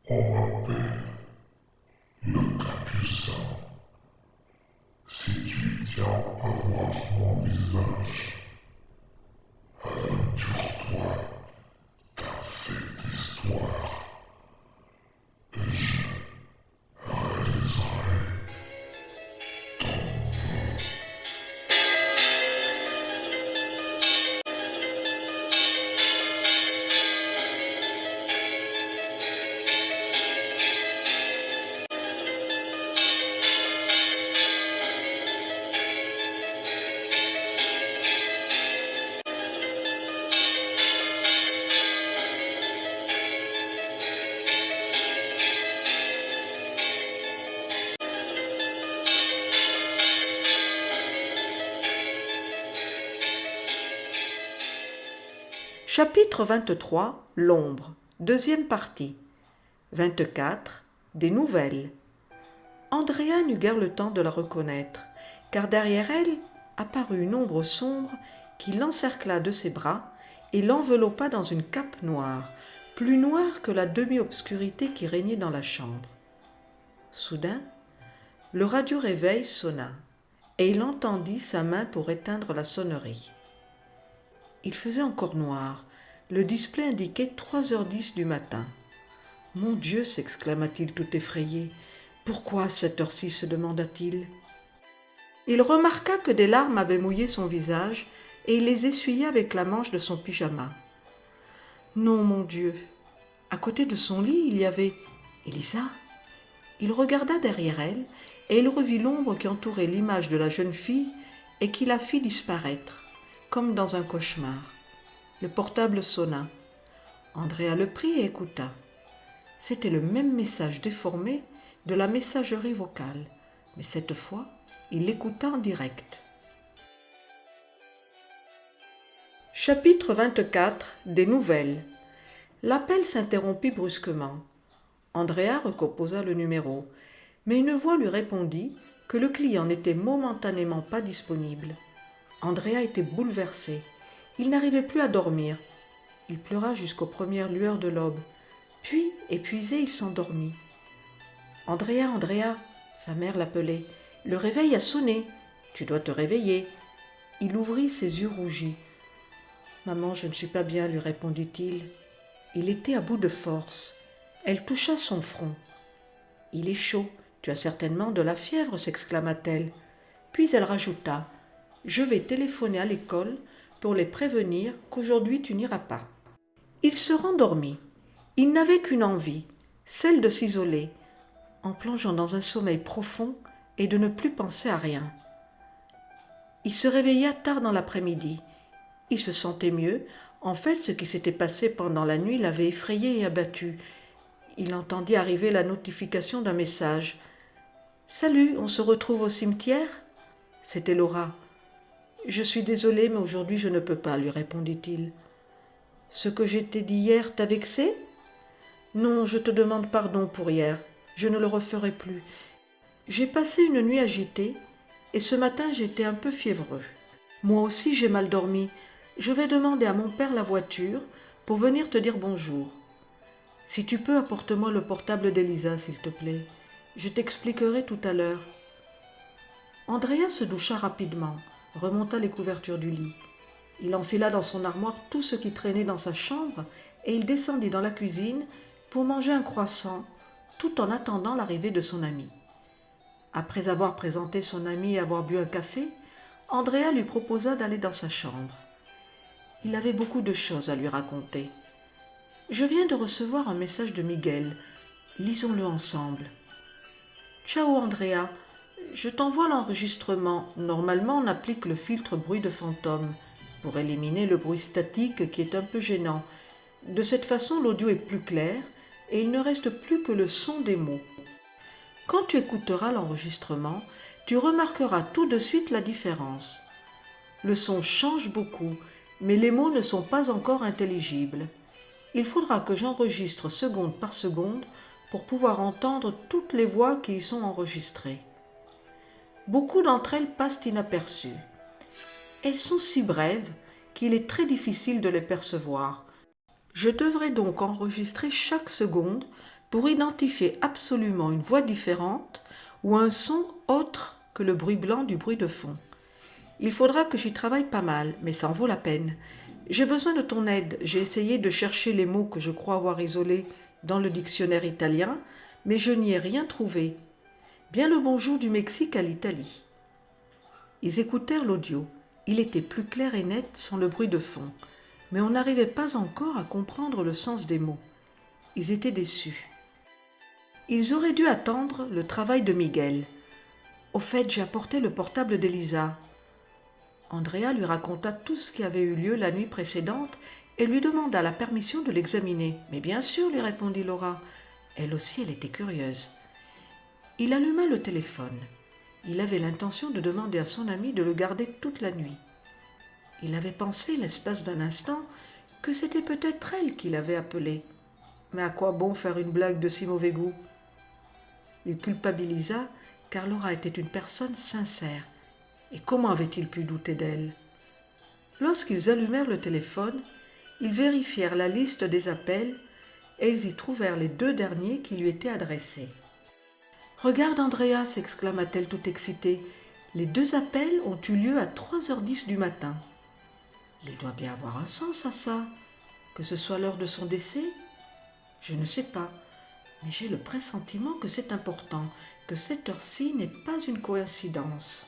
On m'appelle le Capucin. Si tu tiens à voir mon visage, aventure-toi dans cette histoire et je réaliserai ton vœu. Chapitre 23. L'ombre. Deuxième partie. 24. Des nouvelles. Andrea n'eut guère le temps de la reconnaître, car derrière elle apparut une ombre sombre qui l'encercla de ses bras et l'enveloppa dans une cape noire, plus noire que la demi-obscurité qui régnait dans la chambre. Soudain, le radio-réveil sonna, et il entendit sa main pour éteindre la sonnerie. Il faisait encore noir. Le display indiquait 3h10 du matin. « Mon Dieu !» s'exclama-t-il tout effrayé. « Pourquoi à cette heure-ci ?» se demanda-t-il. Il remarqua que des larmes avaient mouillé son visage et il les essuyait avec la manche de son pyjama. « Non, mon Dieu !» À côté de son lit, il y avait Elisa. Il regarda derrière elle et il revit l'ombre qui entourait l'image de la jeune fille et qui la fit disparaître, comme dans un cauchemar. Le portable sonna. Andrea le prit et écouta. C'était le même message déformé de la messagerie vocale, mais cette fois, il l'écouta en direct. Chapitre 24. Des nouvelles. L'appel s'interrompit brusquement. Andrea recomposa le numéro, mais une voix lui répondit que le client n'était momentanément pas disponible. Andrea était bouleversé. Il n'arrivait plus à dormir. Il pleura jusqu'aux premières lueurs de l'aube. Puis, épuisé, il s'endormit. « Andrea, Andrea !» sa mère l'appelait. « Le réveil a sonné. Tu dois te réveiller. » Il ouvrit ses yeux rougis. « Maman, je ne suis pas bien, » lui répondit-il. Il était à bout de force. Elle toucha son front. « Il est chaud. Tu as certainement de la fièvre, » s'exclama-t-elle. Puis elle rajouta. « Je vais téléphoner à l'école pour les prévenir qu'aujourd'hui tu n'iras pas. » Il se rendormit. Il n'avait qu'une envie, celle de s'isoler, en plongeant dans un sommeil profond et de ne plus penser à rien. Il se réveilla tard dans l'après-midi. Il se sentait mieux. En fait, ce qui s'était passé pendant la nuit l'avait effrayé et abattu. Il entendit arriver la notification d'un message. « Salut, on se retrouve au cimetière ?» C'était Laura. « Je suis désolé, mais aujourd'hui je ne peux pas, » lui répondit-il. « Ce que je t'ai dit hier t'a vexé ? » ?»« Non, je te demande pardon pour hier. Je ne le referai plus. J'ai passé une nuit agitée et ce matin j'étais un peu fiévreux. Moi aussi j'ai mal dormi. Je vais demander à mon père la voiture pour venir te dire bonjour. Si tu peux, apporte-moi le portable d'Elisa, s'il te plaît. Je t'expliquerai tout à l'heure. » Andrea se doucha rapidement, remonta les couvertures du lit. Il enfila dans son armoire tout ce qui traînait dans sa chambre et il descendit dans la cuisine pour manger un croissant, tout en attendant l'arrivée de son ami. Après avoir présenté son ami et avoir bu un café, Andrea lui proposa d'aller dans sa chambre. Il avait beaucoup de choses à lui raconter. « Je viens de recevoir un message de Miguel. Lisons-le ensemble. »« Ciao Andrea, je t'envoie l'enregistrement. Normalement, on applique le filtre bruit de fantôme pour éliminer le bruit statique qui est un peu gênant. De cette façon, l'audio est plus clair et il ne reste plus que le son des mots. Quand tu écouteras l'enregistrement, tu remarqueras tout de suite la différence. Le son change beaucoup, mais les mots ne sont pas encore intelligibles. Il faudra que j'enregistre seconde par seconde pour pouvoir entendre toutes les voix qui y sont enregistrées. Beaucoup d'entre elles passent inaperçues. Elles sont si brèves qu'il est très difficile de les percevoir. Je devrais donc enregistrer chaque seconde pour identifier absolument une voix différente ou un son autre que le bruit blanc du bruit de fond. Il faudra que j'y travaille pas mal, mais ça en vaut la peine. J'ai besoin de ton aide. J'ai essayé de chercher les mots que je crois avoir isolés dans le dictionnaire italien, mais je n'y ai rien trouvé. Bien le bonjour du Mexique à l'Italie. Ils écoutèrent l'audio. Il était plus clair et net sans le bruit de fond, mais on n'arrivait pas encore à comprendre le sens des mots. Ils étaient déçus. Ils auraient dû attendre le travail de Miguel. Au fait, j'ai apporté le portable d'Elisa. Andrea lui raconta tout ce qui avait eu lieu la nuit précédente et lui demanda la permission de l'examiner. « Mais bien sûr, lui répondit Laura. Elle aussi, elle était curieuse. Il alluma le téléphone. Il avait l'intention de demander à son amie de le garder toute la nuit. Il avait pensé, l'espace d'un instant, que c'était peut-être elle qui l'avait appelé. Mais à quoi bon faire une blague de si mauvais goût? Il culpabilisa, car Laura était une personne sincère. Et comment avait-il pu douter d'elle? Lorsqu'ils allumèrent le téléphone, ils vérifièrent la liste des appels et ils y trouvèrent les 2 derniers qui lui étaient adressés. « Regarde, Andrea !» s'exclama-t-elle tout excitée. « Les 2 appels ont eu lieu à 3h10 du matin. » Il doit bien avoir un sens à ça. Que ce soit l'heure de son décès? Je ne sais pas, mais j'ai le pressentiment que c'est important, que cette heure-ci n'est pas une coïncidence.